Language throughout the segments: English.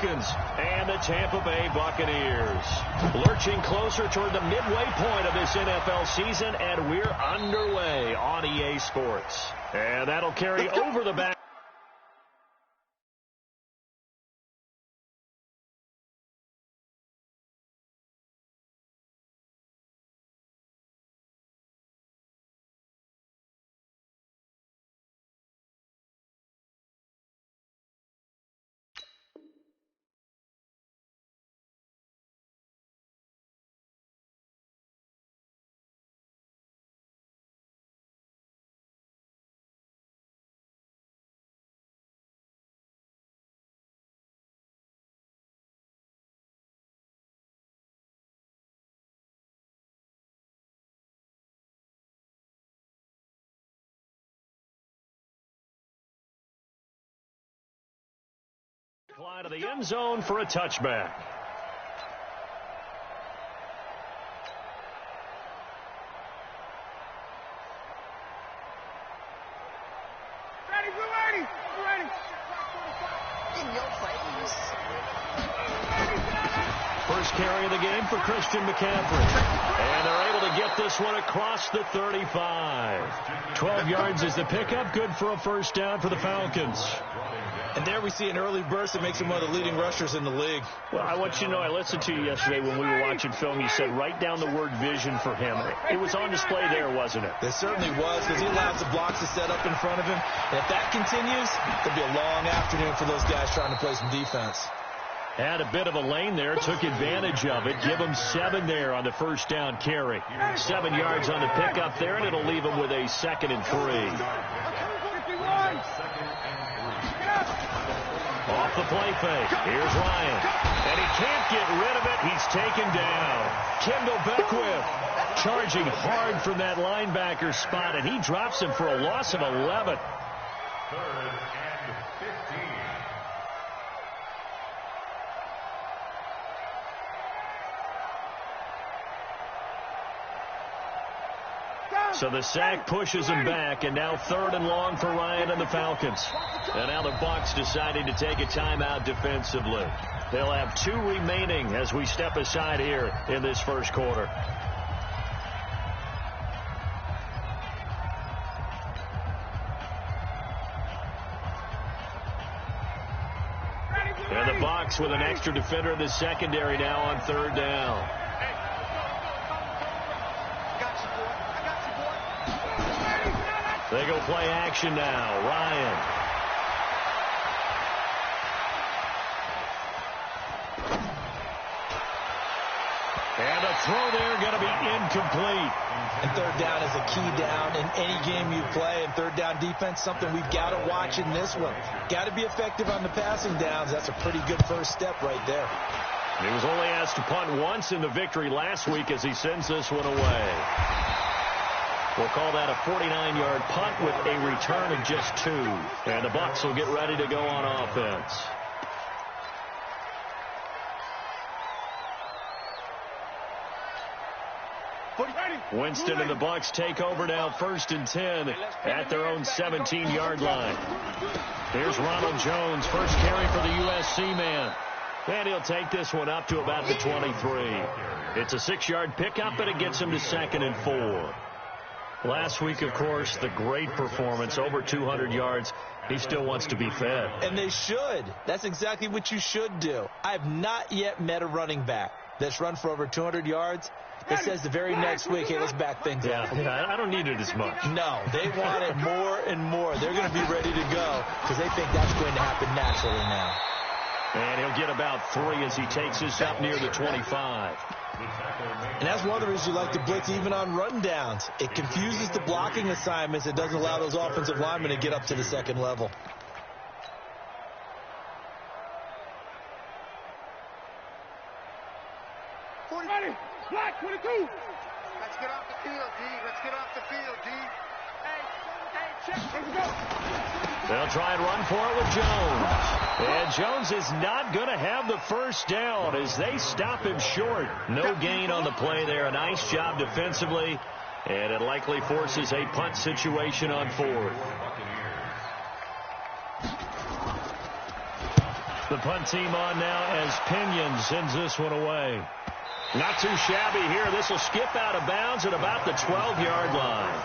Falcons and the Tampa Bay Buccaneers. Lurching closer toward the midway point of this NFL season, and we're underway on EA Sports. And that'll carry over the back. Fly to the end zone for a touchback. First carry of the game for Christian McCaffrey. And they're able to get this one across the 35. 12 yards is the pickup. Good for a first down for the Falcons. And there we see an early burst that makes him one of the leading rushers in the league. Well, I want you to know, I listened to you yesterday when we were watching film. You said write down the word vision for him. It was on display there, wasn't it? It certainly was, because he allows the blocks to set up in front of him. And if that continues, it'll be a long afternoon for those guys trying to play some defense. Had a bit of a lane there, took advantage of it. Give him 7 there on the first down carry. 7 yards on the pickup there, and it'll leave him with a 2nd and 3. Off the play fake. Here's Ryan. And he can't get rid of it. He's taken down. Kendall Beckwith charging hard from that linebacker spot, and he drops him for a loss of 11. 3rd and 15. So the sack pushes him back, and now 3rd and long for Ryan and the Falcons. And now the Bucs deciding to take a timeout defensively. They'll have 2 remaining as we step aside here in this first quarter. And the Bucs with an extra defender in the secondary now on 3rd down. They go play action now. Ryan. And a throw there going to be incomplete. And 3rd down is a key down in any game you play. And 3rd down defense, something we've got to watch in this one. Got to be effective on the passing downs. That's a pretty good first step right there. He was only asked to punt once in the victory last week as he sends this one away. We'll call that a 49-yard punt with a return of just 2. And the Bucs will get ready to go on offense. Winston and the Bucs take over now 1st and 10 at their own 17-yard line. Here's Ronald Jones, first carry for the USC man. And he'll take this one up to about the 23. It's a 6-yard pickup, but it gets him to 2nd and 4. Last week, of course, the great performance, over 200 yards. He still wants to be fed. And they should. That's exactly what you should do. I have not yet met a running back that's run for over 200 yards that says the very next week, hey, let's back things up. Yeah, I don't need it as much. No, they want it more and more. They're going to be ready to go because they think that's going to happen naturally now. And he'll get about 3 as he takes this up near the 25. And that's one of the reasons you like to blitz even on rundowns. It confuses the blocking assignments. It doesn't allow those offensive linemen to get up to the 2nd level. Black 22. Let's get off the field, D. Let's get off the field, D. Hey, let's go. They'll try and run for it with Jones. And Jones is not going to have the first down as they stop him short. No gain on the play there. A nice job defensively. And it likely forces a punt situation on 4th. The punt team on now as Pinion sends this one away. Not too shabby here. This will skip out of bounds at about the 12-yard line.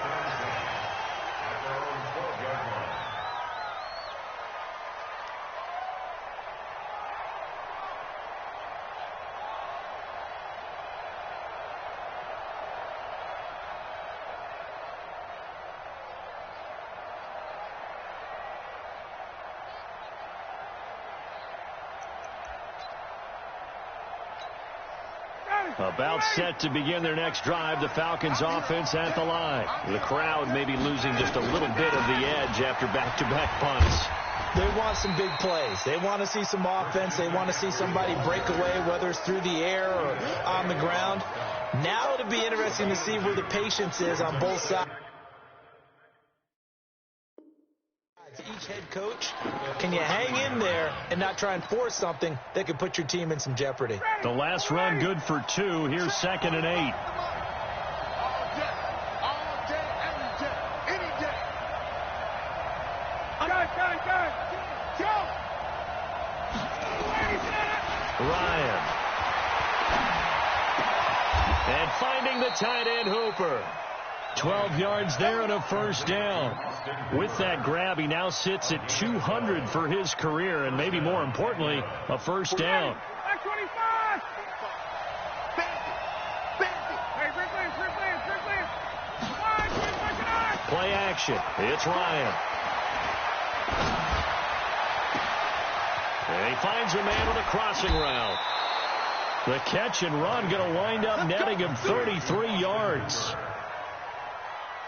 About set to begin their next drive, the Falcons offense at the line. The crowd may be losing just a little bit of the edge after back-to-back punts. They want some big plays. They want to see some offense. They want to see somebody break away, whether it's through the air or on the ground. Now it'll be interesting to see where the patience is on both sides. Each head coach, can you hang in there and not try and force something that could put your team in some jeopardy? The last run good for 2. Here's 2nd and 8. Ryan. And finding the tight end Hooper. 12 yards there and a first down. With that grab, he now sits at 200 for his career, and maybe more importantly, a first down. Play action. It's Ryan. And he finds a man on a crossing route. The catch and run going to wind up netting him 33 yards.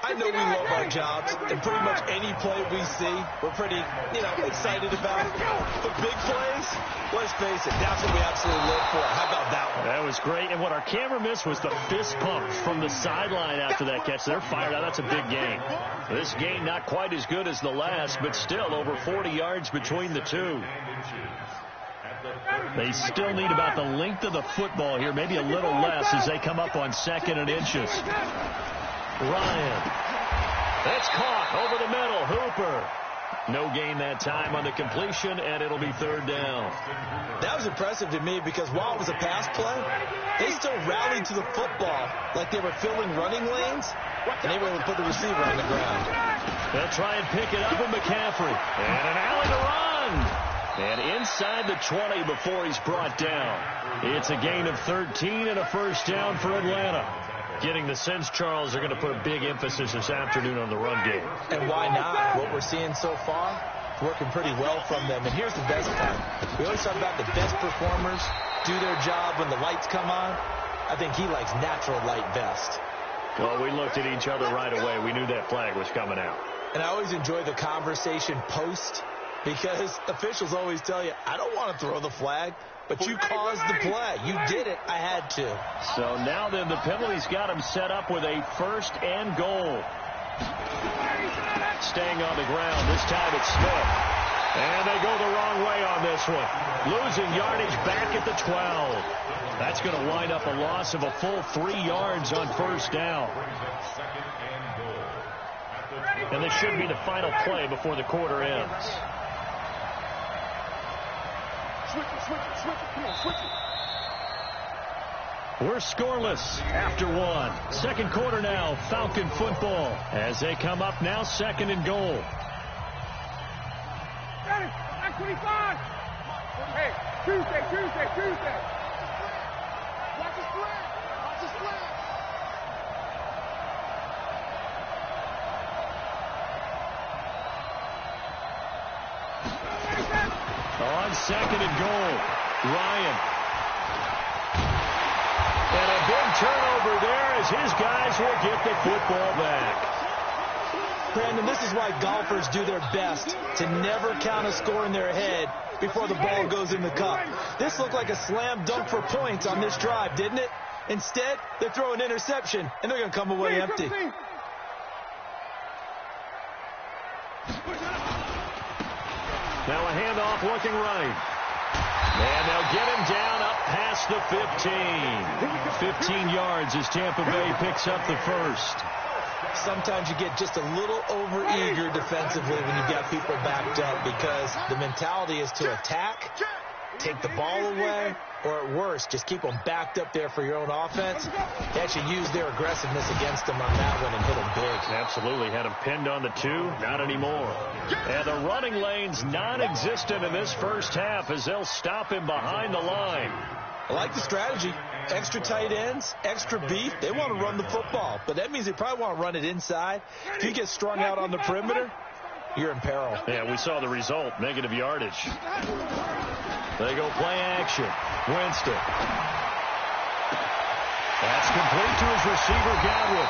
I know we love our jobs, and pretty much any play we see, we're pretty, excited about. The big plays, let's face it, that's what we absolutely live for. How about that one? That was great, and what our camera missed was the fist pump from the sideline after that catch. They're fired out. That's a big gain. This game not quite as good as the last, but still over 40 yards between the two. They still need about the length of the football here, maybe a little less as they come up on 2nd and inches. Ryan. That's caught over the middle. Hooper. No gain that time on the completion, and it'll be 3rd down. That was impressive to me because while it was a pass play, they still rallied to the football like they were filling running lanes, and they were able to put the receiver on the ground. They'll try and pick it up with McCaffrey. And an alley to run. And inside the 20 before he's brought down. It's a gain of 13 and a first down for Atlanta. Getting the sense, Charles, they're going to put a big emphasis this afternoon on the run game. And why not? What we're seeing so far, working pretty well from them. And here's the best part. We always talk about the best performers do their job when the lights come on. I think he likes natural light best. Well, we looked at each other right away. We knew that flag was coming out. And I always enjoy the conversation post because officials always tell you, I don't want to throw the flag. But you caused the play. You did it. I had to. So now then the penalty's got him set up with a 1st and goal. Staying on the ground. This time it's Smith. And they go the wrong way on this one. Losing yardage back at the 12. That's going to wind up a loss of a full 3 yards on 1st down. And this should be the final play before the quarter ends. We're scoreless after 1. 2nd quarter now, Falcon football as they come up now 2nd and goal. Hey, Tuesday. Watch the split. On 2nd and goal, Ryan. And a big turnover there as his guys will get the football back. Brandon, this is why golfers do their best to never count a score in their head before the ball goes in the cup. This looked like a slam dunk for points on this drive, didn't it? Instead, they throw an interception, and they're going to come away empty. Now a handoff looking right. And they'll get him down up past the 15. 15 yards as Tampa Bay picks up the first. Sometimes you get just a little over-eager defensively when you've got people backed up because the mentality is to attack take the ball away, or at worst, just keep them backed up there for your own offense. They actually used their aggressiveness against them on that one and hit them big. Absolutely. Had them pinned on the 2. Not anymore. And the running lane's non-existent in this first half as they'll stop him behind the line. I like the strategy. Extra tight ends, extra beef. They want to run the football, but that means they probably want to run it inside. If you get strung out on the perimeter, you're in peril. Yeah, we saw the result. Negative yardage. They go play action. Winston. That's complete to his receiver, Godwin.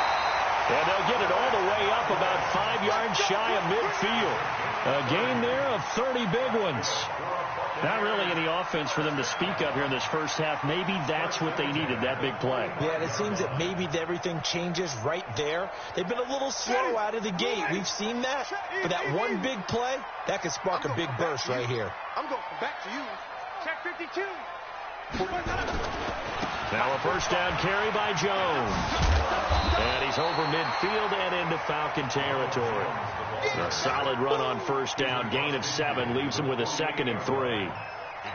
And they'll get it all the way up about 5 yards shy of midfield. A gain there of 30 big ones. Not really any offense for them to speak of here in this first half. Maybe that's what they needed, that big play. Yeah, and it seems that maybe everything changes right there. They've been a little slow out of the gate. We've seen that. But that one big play, that could spark a big burst right here. I'm going back to you. Check 52. Now a first down carry by Jones. And he's over midfield and into Falcon territory. A solid run on first down. Gain of 7 leaves him with a 2nd and 3.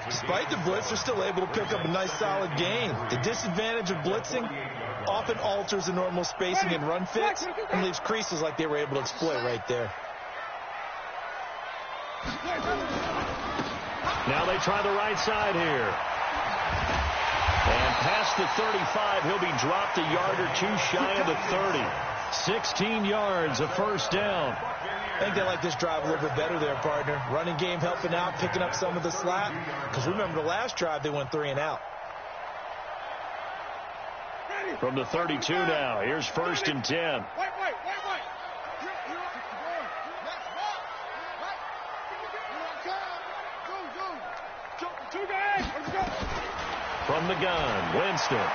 Despite the blitz, they're still able to pick up a nice solid gain. The disadvantage of blitzing often alters the normal spacing and run fits and leaves creases like they were able to exploit right there. Now they try the right side here. And past the 35, he'll be dropped a yard or 2 shy of the 30. 16 yards, a first down. I think they like this drive a little bit better there, partner. Running game helping out, picking up some of the slack. Because remember the last drive, they went 3 and out. From the 32 now, here's 1st and 10. From the gun, Winston.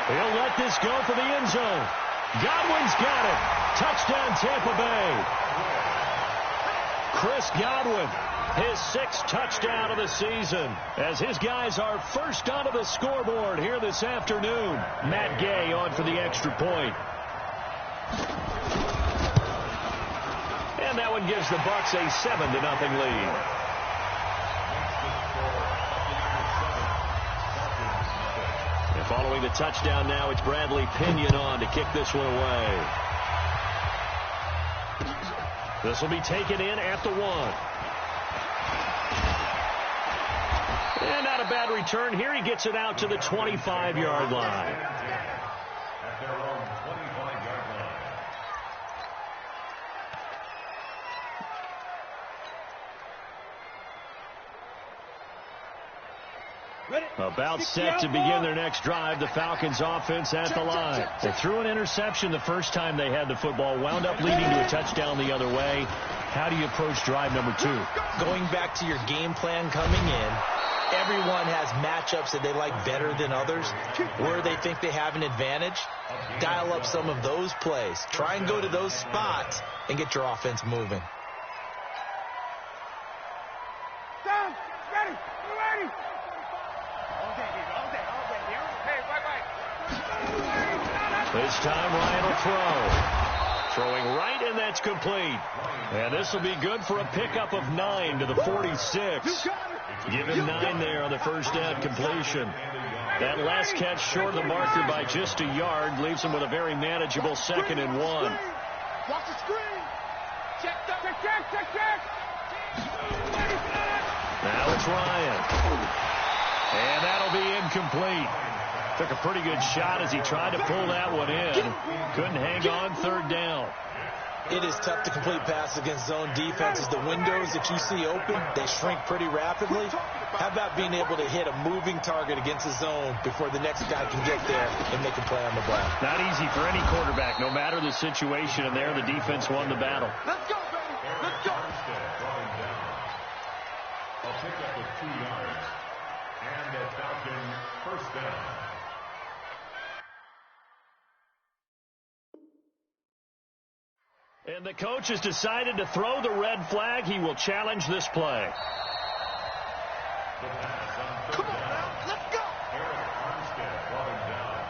He'll let this go for the end zone. Godwin's got it. Touchdown, Tampa Bay. Chris Godwin, his 6th touchdown of the season, as his guys are first onto the scoreboard here this afternoon. Matt Gay on for the extra point. And that one gives the Bucs a 7-0 lead. Following the touchdown now, it's Bradley Pinion on to kick this one away. This will be taken in at the 1. And not a bad return here. He gets it out to the 25-yard line. At their own 25-yard line. About set to begin their next drive, the Falcons offense at the line. They threw an interception the first time they had the football, wound up leading to a touchdown the other way. How do you approach drive number 2? Going back to your game plan coming in, everyone has matchups that they like better than others. Where they think they have an advantage, dial up some of those plays. Try and go to those spots and get your offense moving. This time Ryan will throw. Throwing right, and that's complete. And this will be good for a pickup of 9 to the 46. Give him 9 there on the first down completion. That last catch short of the marker by just a yard leaves him with a very manageable 2nd and 1. Watch the screen. Check. Now it's Ryan. And that'll be incomplete. Took a pretty good shot as he tried to pull that one in. Couldn't hang on, 3rd down. It is tough to complete passes against zone defenses. The windows that you see open, they shrink pretty rapidly. How about being able to hit a moving target against a zone before the next guy can get there and make a play on the ball? Not easy for any quarterback, no matter the situation, and there the defense won the battle. Let's go, baby. Let's go. I'll pick up with 2 yards. And a Falcon first down. And the coach has decided to throw the red flag. He will challenge this play. Come on now, let's go. Eric Armstead brought him down.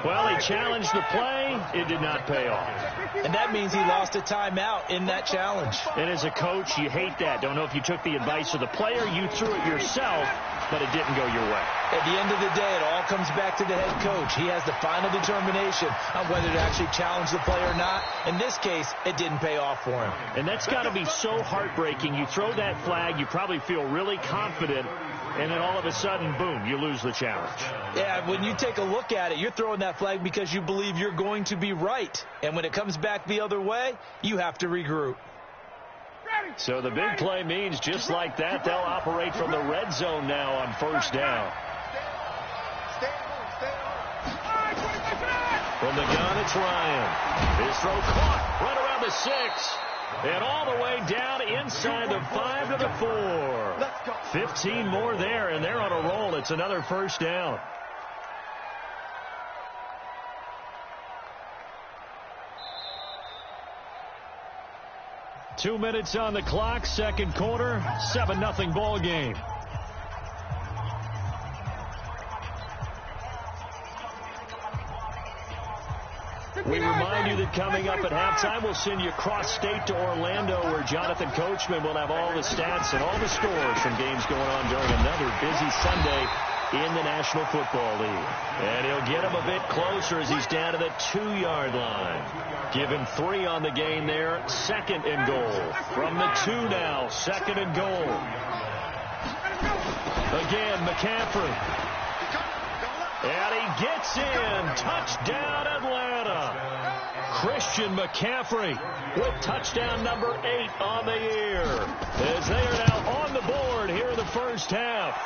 Well, he challenged the play. It did not pay off. And that means he lost a timeout in that challenge. And as a coach, you hate that. Don't know if you took the advice of the player. You threw it yourself, but it didn't go your way. At the end of the day, it all comes back to the head coach. He has the final determination on whether to actually challenge the play or not. In this case, it didn't pay off for him. And that's got to be so heartbreaking. You throw that flag, you probably feel really confident, and then all of a sudden, boom, you lose the challenge. Yeah, when you take a look at it, you're throwing that flag because you believe you're going to be right. And when it comes back the other way, you have to regroup. So the big play means just like that, they'll operate from the red zone now on first down. From the gun, it's Ryan. His throw caught right around the 6. And all the way down inside the 5 to the 4. 15 more there, and they're on a roll. It's another first down. Two minutes on the clock, second quarter, 7-0 ball game. We remind you that coming up at halftime, we'll send you cross-state to Orlando, where Jonathan Coachman will have all the stats and all the scores from games going on during another busy Sunday in the National Football League. And he'll get him a bit closer as he's down to the 2-yard line. Give him 3 on the gain there. Second and goal. From the 2 now, second and goal. Again, McCaffrey. And he gets in. Touchdown, Atlanta. Christian McCaffrey with touchdown number 8 on the year, as they are now on the board here in the first half.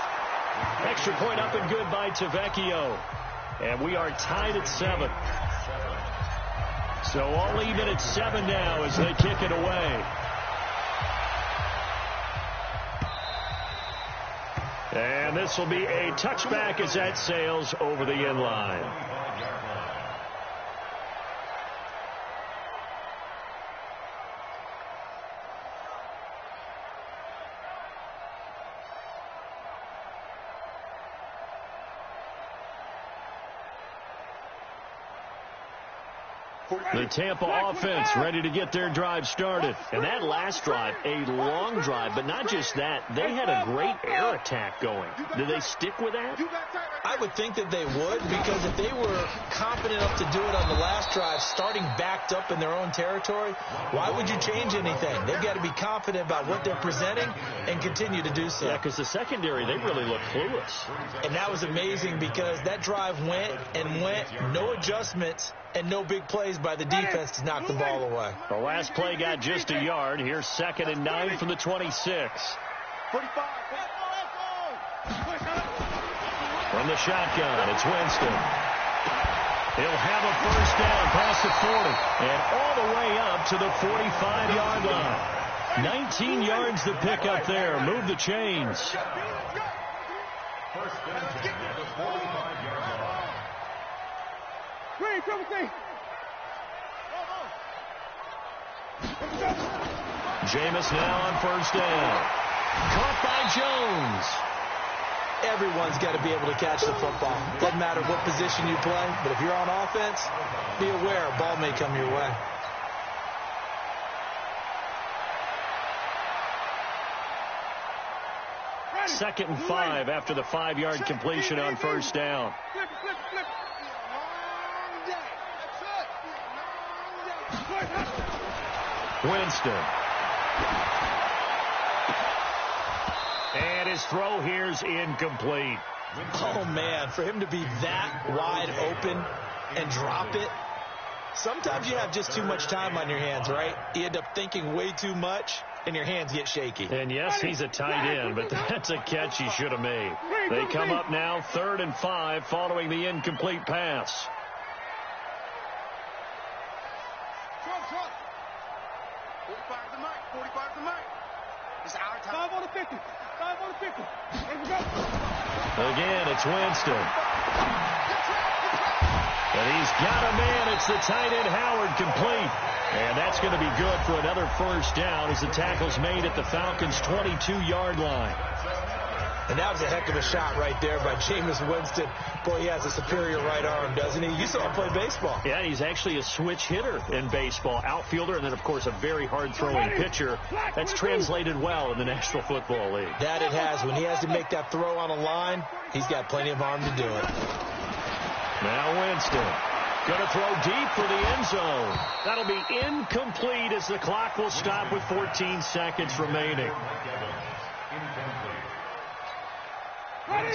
Extra point up and good by Tavecchio. And we are tied at 7. So all even at 7 now as they kick it away. And this will be a touchback as that sails over the end line. The Tampa offense ready to get their drive started. And that last drive, a long drive, but not just that. They had a great air attack going. Did they stick with that? I would think that they would, because if they were confident enough to do it on the last drive, starting backed up in their own territory, why would you change anything? They've got to be confident about what they're presenting and continue to do so. Yeah, because the secondary, they really look clueless. And that was amazing because that drive went and went, no adjustments, and no big plays by the defense to knock the ball away. The last play got just a yard. Here's 2nd and 9 from the 26. From the shotgun, it's Winston. He'll have a first down past the 40 and all the way up to the 45-yard line. 19 yards to pick up there. Move the chains. First down at the 45-yard line. Jameis now on first down. Caught by Jones. Everyone's got to be able to catch the football. Doesn't matter what position you play, but if you're on offense, be aware a ball may come your way. Second and 5 after the 5-yard completion on first down. Winston. And his throw here's incomplete. Oh, man, for him to be that wide open and drop it. Sometimes you have just too much time on your hands, right? You end up thinking way too much, and your hands get shaky. And, yes, he's a tight end, but that's a catch he should have made. They come up now 3rd and 5 following the incomplete pass. Again, it's Winston. And he's got a man. It's the tight end, Howard, complete. And that's going to be good for another first down as the tackle's made at the Falcons' 22-yard line. And that was a heck of a shot right there by Jameis Winston. Boy, he has a superior right arm, doesn't he? You saw him play baseball. Yeah, he's actually a switch hitter in baseball. Outfielder, and then, of course, a very hard-throwing pitcher. That's translated well in the National Football League. That it has. When he has to make that throw on a line, he's got plenty of arm to do it. Now Winston. Going to throw deep for the end zone. That'll be incomplete as the clock will stop with 14 seconds remaining.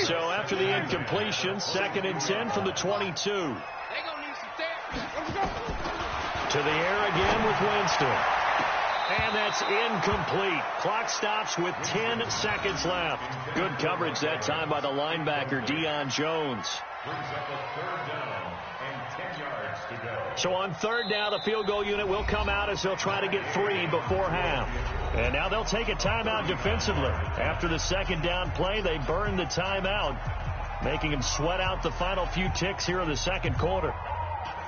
So after the incompletion, 2nd and 10 from the 22. To the air again with Winston. And that's incomplete. Clock stops with 10 seconds left. Good coverage that time by the linebacker, Deion Jones. So on 3rd down, the field goal unit will come out as they'll try to get 3 before half. And now they'll take a timeout defensively. After the 2nd down play, they burn the timeout, making them sweat out the final few ticks here in the 2nd quarter.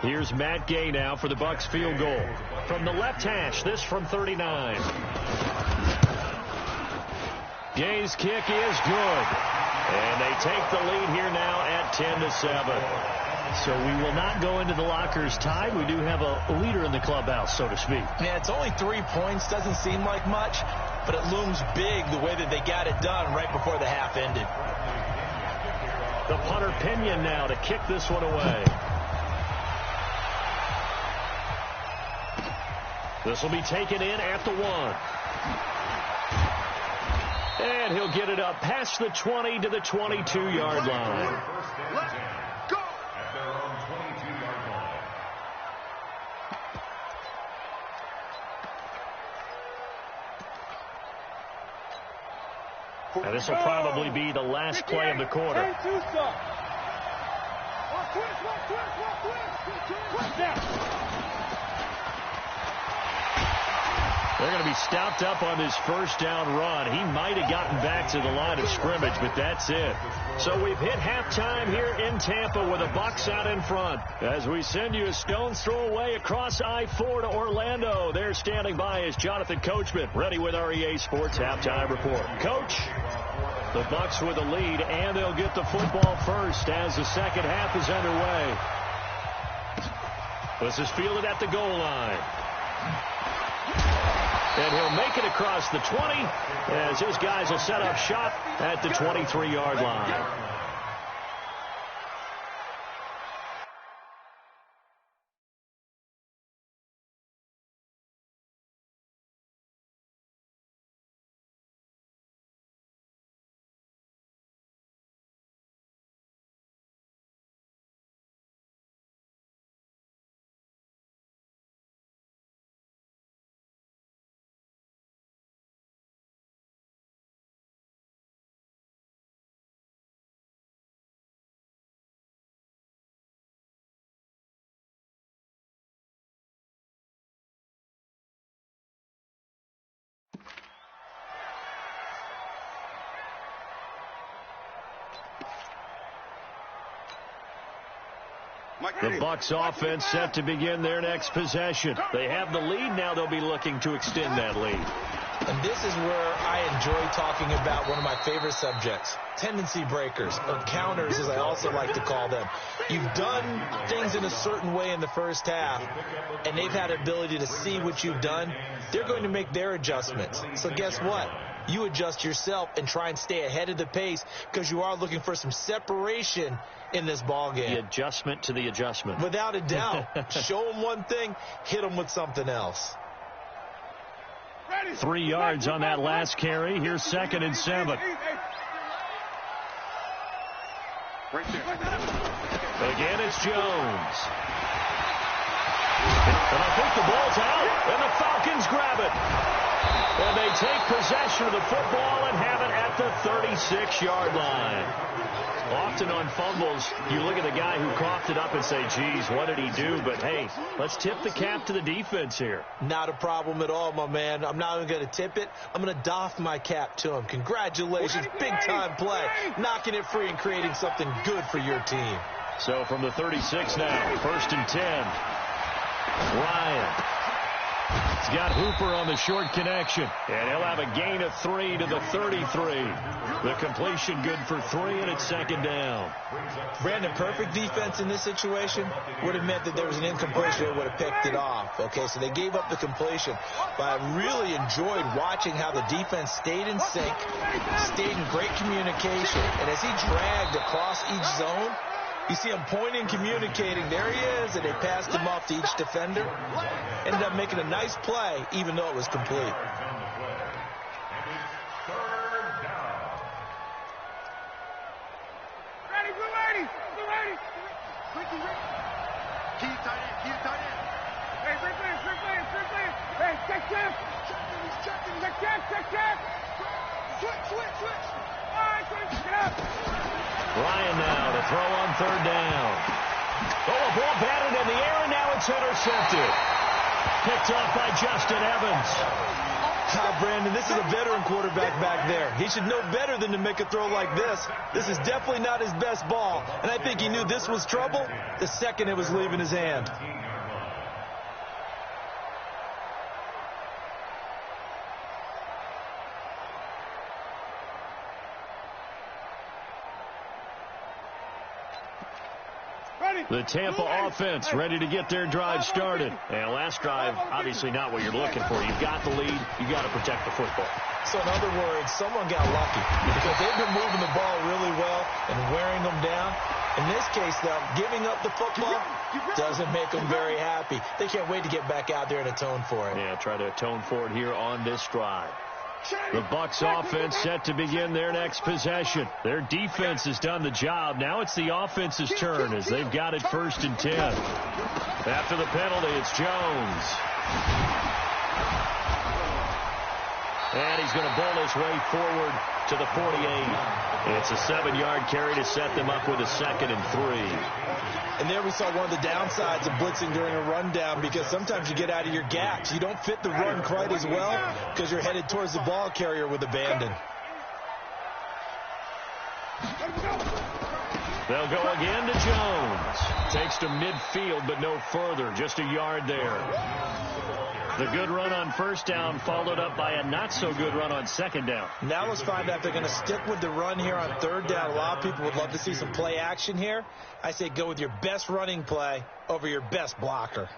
Here's Matt Gay now for the Bucs field goal. From the left hash, this from 39. Gay's kick is good. And they take the lead here now at 10-7. So we will not go into the lockers tied. We do have a leader in the clubhouse, so to speak. Man, it's only 3 points. Doesn't seem like much, but it looms big the way that they got it done right before the half ended. The punter Pinion now to kick this one away. This will be taken in at the 1. And he'll get it up past the 20 to the 22-yard line. And this will probably be the last play of the quarter. They're going to be stopped up on this 1st down run. He might have gotten back to the line of scrimmage, but that's it. So we've hit halftime here in Tampa with the Bucs out in front. As we send you a stone's throw away across I-4 to Orlando. There standing by is Jonathan Coachman, ready with our EA Sports Halftime Report. Coach, the Bucs with the lead, and they'll get the football first as the 2nd half is underway. This is fielded at the goal line. And he'll make it across the 20 as his guys will set up shop at the 23-yard line. The Bucs offense set to begin their next possession. They have the lead. Now they'll be looking to extend that lead. And this is where I enjoy talking about one of my favorite subjects, tendency breakers, or counters as I also like to call them. You've done things in a certain way in the first half, and they've had the ability to see what you've done. They're going to make their adjustments. So guess what? You adjust yourself and try and stay ahead of the pace because you are looking for some separation in this ball game. The adjustment to the adjustment. Without a doubt. Show them one thing, hit them with something else. 3 yards on that last carry. Here's 2nd and 7. Again, it's Jones. And I think the ball's out, and the Falcons grab it. And they take possession of the football and have it at the 36-yard line. Often on fumbles, you look at the guy who coughed it up and say, geez, what did he do? But, hey, let's tip the cap to the defense here. Not a problem at all, my man. I'm not even going to tip it. I'm going to doff my cap to him. Congratulations, big-time play. Knocking it free and creating something good for your team. So from the 36 now, 1st and 10. Ryan. He's got Hooper on the short connection. And he'll have a gain of 3 to the 33. The completion good for 3, and it's second down. Brandon, perfect defense in this situation would have meant that there was an incompletion. They would have picked it off. Okay, so they gave up the completion. But I really enjoyed watching how the defense stayed in sync, stayed in great communication. And as he dragged across each zone, you see him pointing, communicating. There he is, and they passed him off to each defender. Ended up making a nice play, even though it was complete. Ryan now to throw on third down. Oh, a ball batted in the air, and now it's intercepted. Picked off by Justin Evans. Brandon, this is a veteran quarterback back there. He should know better than to make a throw like this. This is definitely not his best ball, and I think he knew this was trouble the second it was leaving his hand. The Tampa offense ready to get their drive started. And last drive, obviously not what you're looking for. You've got the lead. You've got to protect the football. So in other words, someone got lucky because they've been moving the ball really well and wearing them down. In this case, though, giving up the football doesn't make them very happy. They can't wait to get back out there and atone for it. Yeah, try to atone for it here on this drive. The Bucs offense set to begin their next possession. Their defense has done the job. Now it's the offense's turn as they've got it 1st and 10. After the penalty, it's Jones. And he's going to bowl his way forward to the 48. It's a 7-yard carry to set them up with a 2nd and 3. And there we saw one of the downsides of blitzing during a rundown because sometimes you get out of your gaps. You don't fit the run quite as well because you're headed towards the ball carrier with abandon. They'll go again to Jones. Takes to midfield, but no further. Just a yard there. The good run on 1st down followed up by a not-so-good run on 2nd down. Now let's find out if they're going to stick with the run here on 3rd down. A lot of people would love to see some play action here. I say go with your best running play over your best blocker.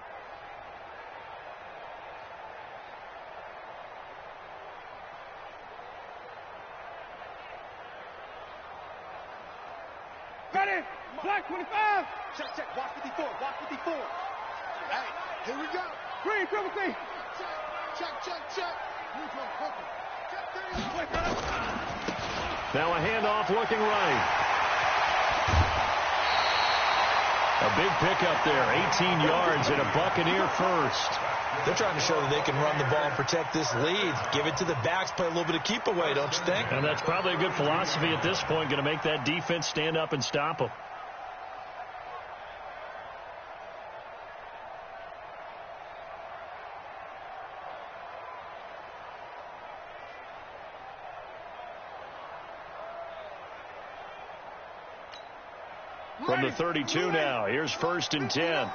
Ready, black 25. Check, block 54, block 54. Hey, here we go. Green, triple C. Check. Now a handoff looking right. A big pickup there, 18 yards and a Buccaneer first. They're trying to show that they can run the ball and protect this lead. Give it to the backs, play a little bit of keep away, don't you think? And that's probably a good philosophy at this point, going to make that defense stand up and stop them. From the 32 now, here's 1st and 10.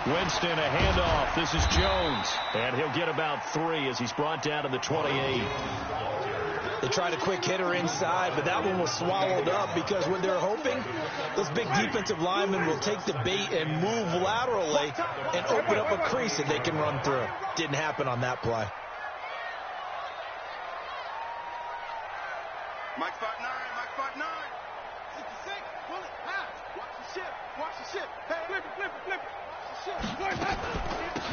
Winston, a handoff. This is Jones. And he'll get about 3 as he's brought down to the 28. They tried a quick hitter inside, but that one was swallowed up because what they're hoping, those big defensive linemen will take the bait and move laterally and open up a crease that they can run through. Didn't happen on that play. Mike 5'9", 66, pull it, pass, watch the ship, hey, flip it, watch the ship,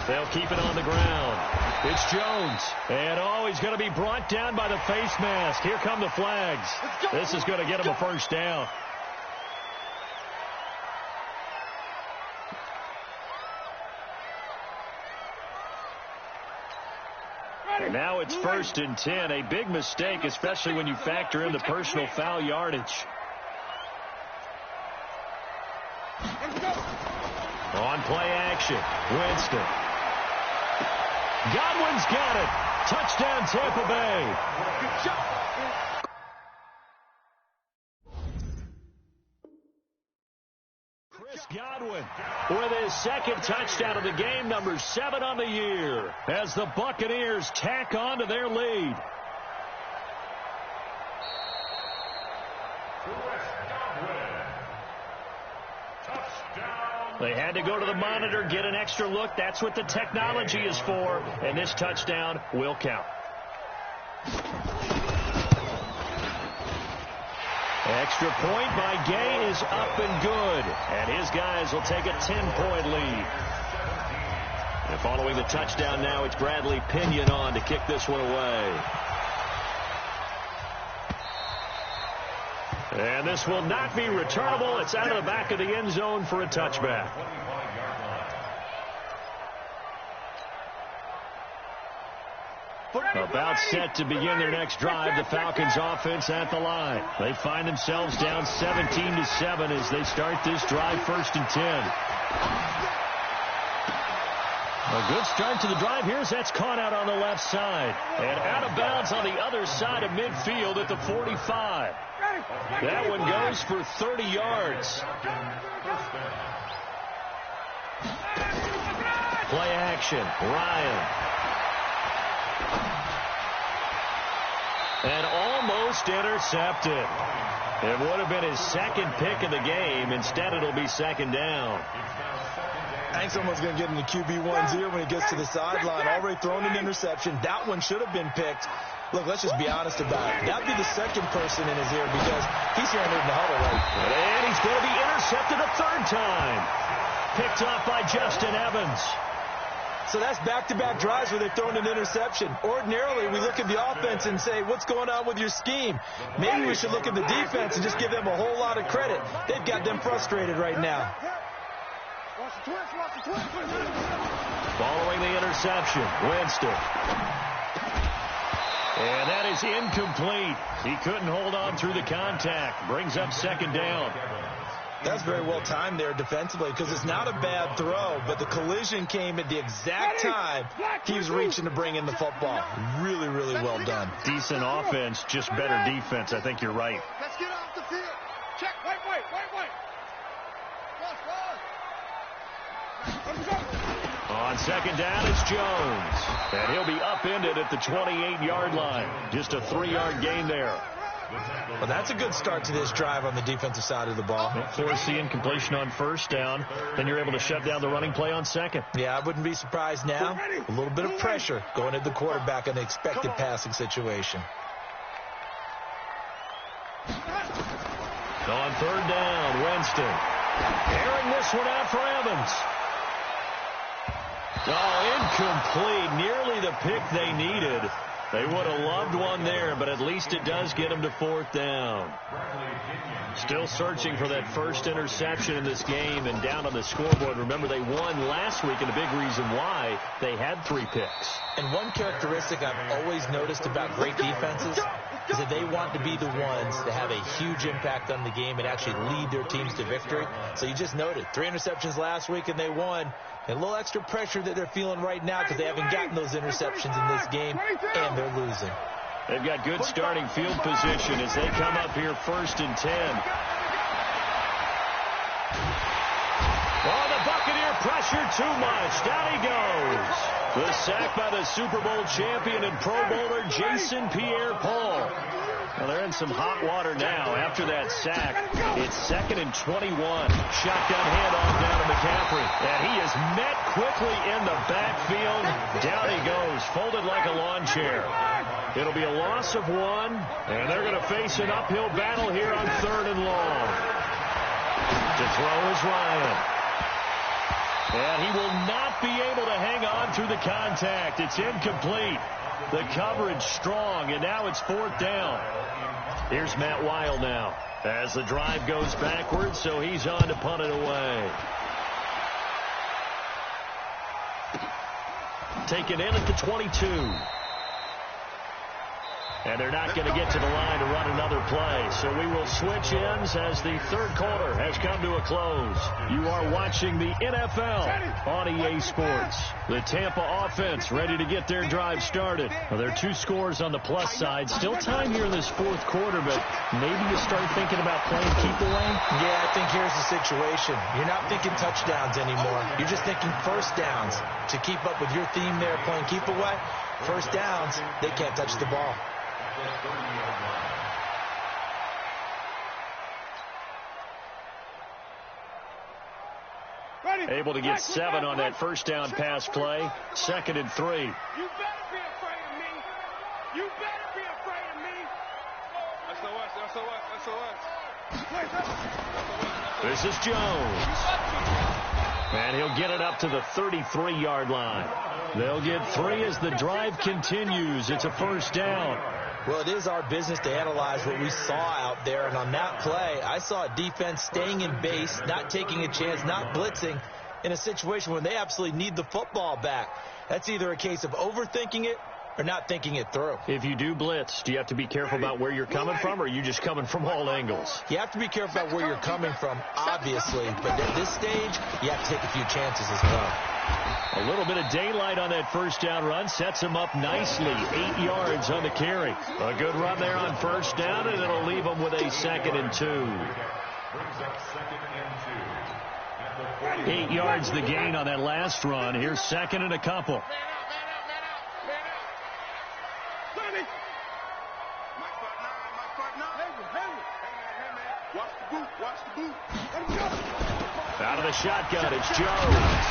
They'll keep it on the ground. It's Jones, and he's going to be brought down by the face mask. Here come the flags. This is going to get him a 1st down. And now it's 1st and 10. A big mistake, especially when you factor in the personal foul yardage. On play action, Winston. Godwin's got it. Touchdown, Tampa Bay. Chris Godwin with his second touchdown of the game, number 7 on the year, as the Buccaneers tack on to their lead. They had to go to the monitor, get an extra look. That's what the technology is for, and this touchdown will count. Extra point by Gay is up and good, and his guys will take a 10-point lead. And following the touchdown now, it's Bradley Pinion on to kick this one away. And this will not be returnable. It's out of the back of the end zone for a touchback. About set to begin their next drive, the Falcons offense at the line. They find themselves down 17-7 as they start this drive, 1st and 10. A good start to the drive here as that's caught out on the left side. And out of bounds on the other side of midfield at the 45. That one goes for 30 yards. Play action. Ryan. And almost intercepted. It would have been his second pick of the game. Instead, it'll be 2nd down. I think someone's going to get in the QB1's ear when he gets to the sideline. Already thrown an interception. That one should have been picked. Look, let's just be honest about it. That'd be the second person in his ear because he's hearing it in the huddle right. And he's going to be intercepted a 3rd time. Picked off by Justin Evans. So that's back-to-back drives where they've thrown an interception. Ordinarily, we look at the offense and say, what's going on with your scheme? Maybe we should look at the defense and just give them a whole lot of credit. They've got them frustrated right now. Following the interception, Winston. And that is incomplete. He couldn't hold on through the contact. Brings up 2nd down. That's very well timed there defensively because it's not a bad throw, but the collision came at the exact time he was reaching to bring in the football. Really, really well done. Decent offense, just better defense. I think you're right. Let's get off the field. Check. Wait. On 2nd down, it's Jones. And he'll be upended at the 28-yard line. Just a 3-yard gain there. Well, that's a good start to this drive on the defensive side of the ball. Force the incompletion on 1st down. Then you're able to shut down the running play on 2nd. Yeah, I wouldn't be surprised now. A little bit of pressure going at the quarterback in the expected passing situation. On 3rd down, Winston. Airing this one out for Evans. Oh, incomplete. Nearly the pick they needed. They would have loved one there, but at least it does get them to 4th down. Still searching for that first interception in this game and down on the scoreboard. Remember, they won last week, and a big reason why they had 3 picks. And one characteristic I've always noticed about great defenses is that they want to be the ones that have a huge impact on the game and actually lead their teams to victory. So you just noted 3 interceptions last week, and they won. And a little extra pressure that they're feeling right now because they haven't gotten those interceptions in this game, and they're losing. They've got good starting field position as they come up here 1st and 10. Oh, the Buccaneer pressure too much. Down he goes. The sack by the Super Bowl champion and Pro Bowler Jason Pierre-Paul. Well, they're in some hot water now after that sack. It's 2nd and 21. Shotgun handoff down to McCaffrey. And he is met quickly in the backfield. Down he goes, folded like a lawn chair. It'll be a loss of 1, and they're going to face an uphill battle here on 3rd and long. To throw is Ryan. And he will not be able to hang on through the contact. It's incomplete. The coverage strong, and now it's 4th down. Here's Matt Weil now as the drive goes backwards, so he's on to punt it away. Taken in at the 22. And they're not going to get to the line to run another play. So we will switch ends as the third quarter has come to a close. You are watching the NFL on EA Sports. The Tampa offense ready to get their drive started. Well, there are 2 scores on the plus side. Still time here in this fourth quarter, but maybe you start thinking about playing keep away? Yeah, I think here's the situation. You're not thinking touchdowns anymore. You're just thinking first downs. To keep up with your theme there, playing keep away, first downs, they can't touch the ball. Able to get 7 on that first down pass play. 2nd and 3. You better be afraid of me. You better be afraid of me. SOS. This is Jones. And he'll get it up to the 33-yard line. They'll get 3 as the drive continues. It's a first down. Well, it is our business to analyze what we saw out there. And on that play, I saw a defense staying in base, not taking a chance, not blitzing in a situation when they absolutely need the football back. That's either a case of overthinking it or not thinking it through. If you do blitz, do you have to be careful about where you're coming from, or are you just coming from all angles? You have to be careful about where you're coming from, obviously. But at this stage, you have to take a few chances as well. A little bit of daylight on that first down run sets him up nicely. 8 yards on the carry. A good run there on first down, and it'll leave him with a 2nd and 2. 8 yards the gain on that last run. Here's 2nd and a couple. Out of the shotgun, it's Jones.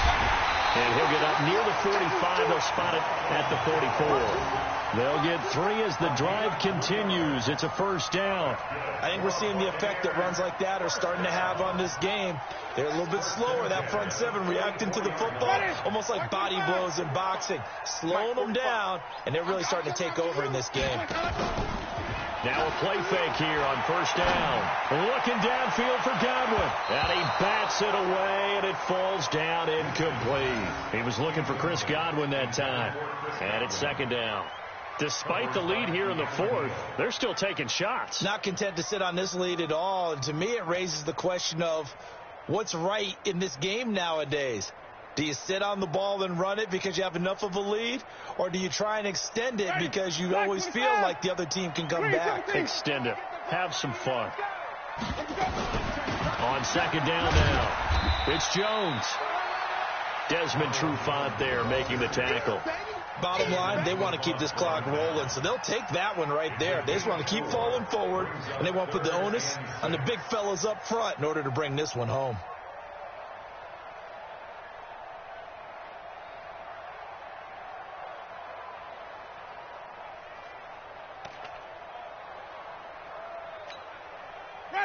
And he'll get up near the 45. They'll spot it at the 44. They'll get 3 as the drive continues. It's a first down. I think we're seeing the effect that runs like that are starting to have on this game. They're a little bit slower, that front 7, reacting to the football, almost like body blows in boxing, slowing them down, and they're really starting to take over in this game. Now a play fake here on first down. Looking downfield for Godwin. And he bats it away, and it falls down incomplete. He was looking for Chris Godwin that time. And it's 2nd down. Despite the lead here in the 4th, they're still taking shots. Not content to sit on this lead at all. And to me, it raises the question of what's right in this game nowadays. Do you sit on the ball and run it because you have enough of a lead? Or do you try and extend it because you always feel like the other team can come back? Extend it. Have some fun. On 2nd down now, it's Jones. Desmond Trufant there making the tackle. Bottom line, they want to keep this clock rolling, so they'll take that one right there. They just want to keep falling forward, and they want to put the onus on the big fellas up front in order to bring this one home.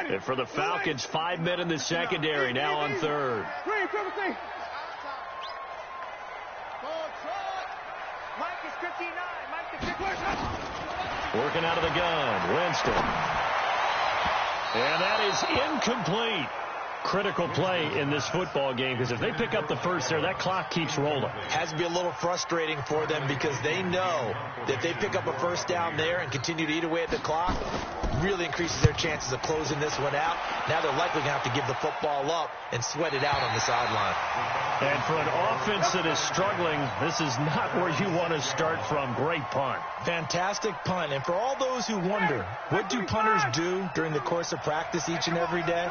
And for the Falcons, 5 men in the secondary, now on 3rd. Working out of the gun, Winston. And that is incomplete. Critical play in this football game, because if they pick up the first there, that clock keeps rolling. Has to be a little frustrating for them because they know that if they pick up a first down there and continue to eat away at the clock, really increases their chances of closing this one out. Now they're likely going to have to give the football up and sweat it out on the sideline. And for an offense that is struggling, this is not where you want to start from. Great punt. Fantastic punt. And for all those who wonder, what do punters do during the course of practice each and every day?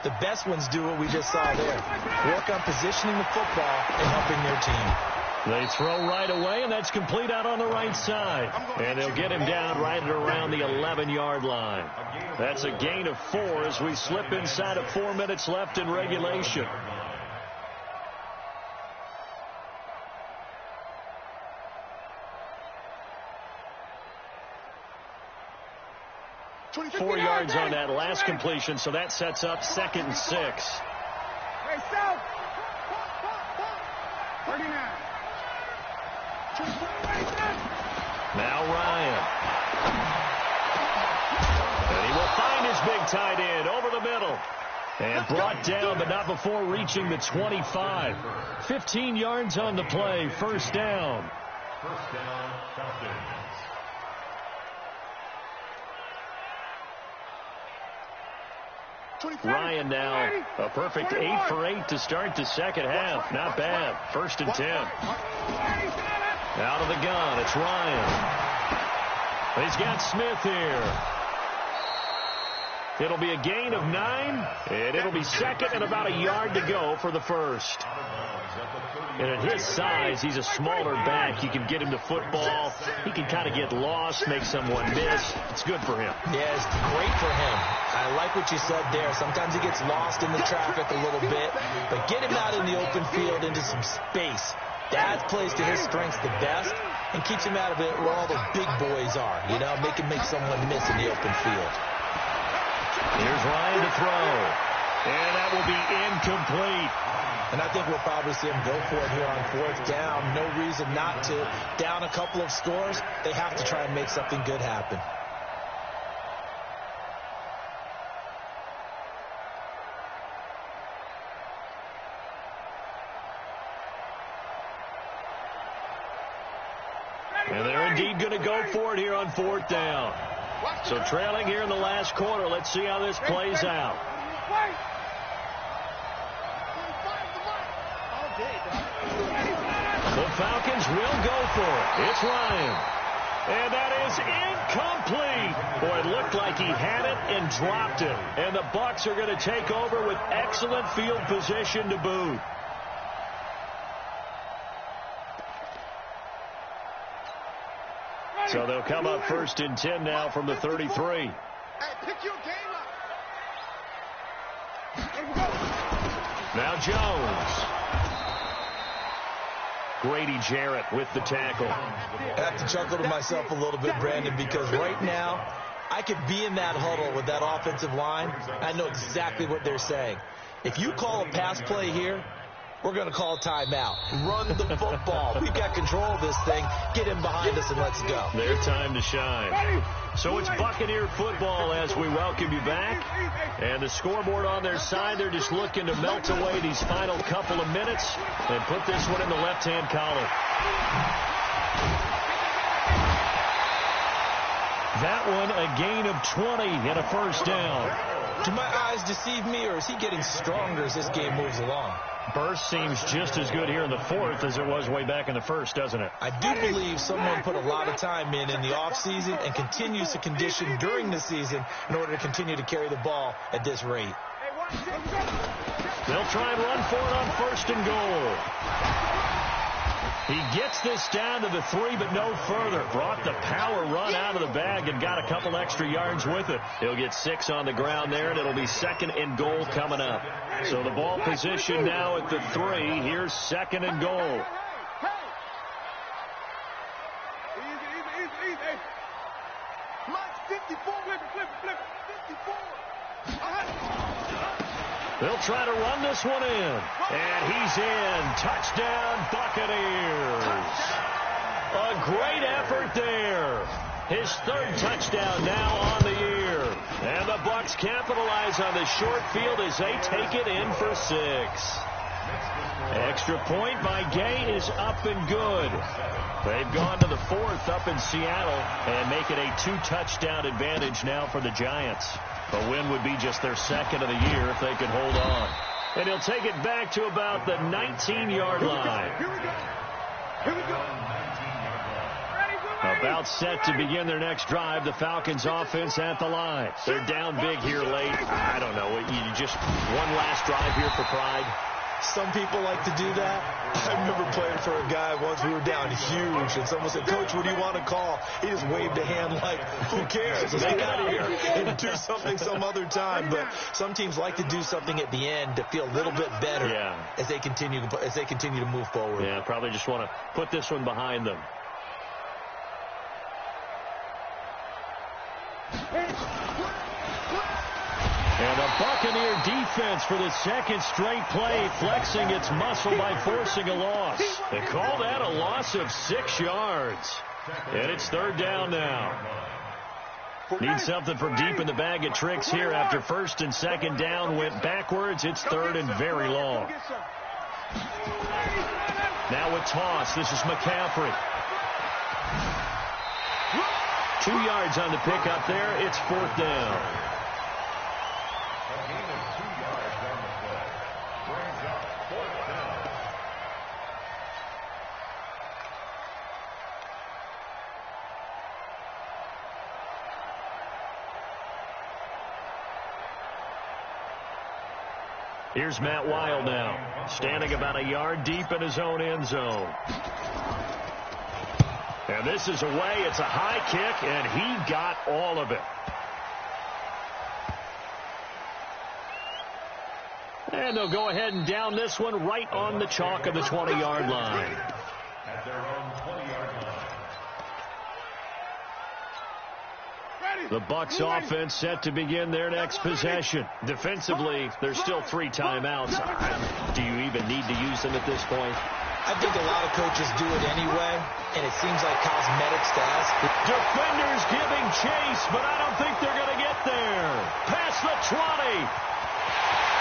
The best ones do what we just saw there. Work on positioning the football and helping their team. They throw right away, and that's complete out on the right side. And they'll get him down right at around the 11-yard line. That's a gain of 4 as we slip inside of 4 minutes left in regulation. Four yards on that last completion, so that sets up 2nd and 6. Hey, South. 39. Now Ryan. And he will find his big tight end over the middle. And brought down, but not before reaching the 25. 15 yards on the play, first down. First down, Falcons. Ryan now a perfect 8 for 8 to start the second half. Not bad. 1st and 10. Out of the gun, it's Ryan. He's got Smith here. It'll be a gain of 9, and it'll be second and about a yard to go for the first. And at his size, he's a smaller back. You can get him to football. He can kind of get lost, make someone miss. It's good for him. Yeah, it's great for him. I like what you said there. Sometimes he gets lost in the traffic a little bit, but get him out in the open field into some space. That plays to his strengths the best and keeps him out of it where all the big boys are. You know, make him make someone miss in the open field. Here's Ryan to throw. And that will be incomplete. And I think we'll probably see him go for it here on 4th down. No reason not to. Down a couple of scores, they have to try and make something good happen. And they're indeed going to go for it here on 4th down. So trailing here in the last quarter. Let's see how this plays out. The Falcons will go for it. It's Ryan. And that is incomplete. Boy, it looked like he had it and dropped it. And the Bucs are going to take over with excellent field position to boot. So they'll come up 1st and 10 now from the 33. Hey, pick your game up. Now Jones. Grady Jarrett with the tackle. I have to chuckle to myself a little bit, Brandon, because right now I could be in that huddle with that offensive line. I know exactly what they're saying. If you call a pass play here, we're going to call a timeout. Run the football. We've got control of this thing. Get him behind us and let's go. Their time to shine. So it's Buccaneer football as we welcome you back. And the scoreboard on their side, they're just looking to melt away these final couple of minutes and put this one in the left-hand column. That one a gain of 20 and a 1st down. Do my eyes deceive me, or is he getting stronger as this game moves along? Burst seems just as good here in the 4th as it was way back in the 1st, doesn't it? I do believe someone put a lot of time in the offseason and continues to condition during the season in order to continue to carry the ball at this rate. They'll try and run for it on 1st and goal. He gets this down to the 3, but no further. Brought the power run out of the bag and got a couple extra yards with it. He'll get 6 on the ground there, and it'll be 2nd and goal coming up. So the ball position now at the 3. Here's 2nd and goal. Easy. Come on, 54. Flip it. 54. They'll try to run this one in. And he's in. Touchdown, Buccaneers. A great effort there. His 3rd touchdown now on the year. And the Bucs capitalize on the short field as they take it in for 6. Extra point by Gay is up and good. They've gone to the 4th up in Seattle and make it a 2-touchdown advantage now for the Giants. A win would be just their 2nd of the year if they could hold on. And he'll take it back to about the 19-yard line. Here we go. About set to begin their next drive, the Falcons offense at the line. They're down big here late. I don't know. You just one last drive here for pride. Some people like to do that. I remember playing for a guy once. We were down huge, and someone said, "Coach, what do you want to call?" He just waved a hand like, "Who cares? Let's get out of here and do something some other time." But some teams like to do something at the end to feel a little bit better as they continue to move forward. Yeah, probably just want to put this one behind them. And the Buccaneer defense for the 2nd straight play, flexing its muscle by forcing a loss. They call that a loss of 6 yards. And it's 3rd down now. Need something from deep in the bag of tricks here after 1st and 2nd down went backwards. It's 3rd and very long. Now with toss, this is McCaffrey. 2 yards on the pickup there. It's 4th down. Here's Matt Wild now, standing about a yard deep in his own end zone. And this is away. It's a high kick, and he got all of it. And they'll go ahead and down this one right on the chalk of the 20-yard line. At their own 20-yard line. The Bucs offense set to begin their next possession. Defensively, there's still 3 timeouts. Do you even need to use them at this point? I think a lot of coaches do it anyway, and it seems like cosmetic to us. Defenders giving chase, but I don't think they're going to get there. Past the 20.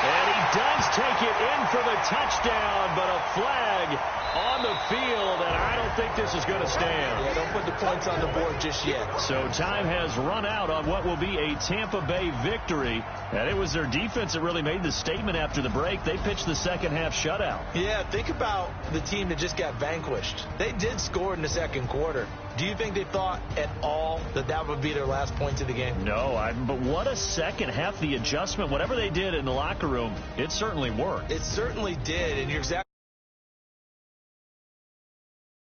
And he does take it in for the touchdown, but a flag on the field, and I don't think this is going to stand. Yeah, don't put the points on the board just yet. So time has run out on what will be a Tampa Bay victory, and it was their defense that really made the statement after the break. They pitched the second half shutout. Yeah, think about the team that just got vanquished. They did score in the second quarter. Do you think they thought at all that that would be their last points of the game? No, but what a second half. The adjustment, whatever they did in the locker room, it certainly worked. It certainly did, and you're exactly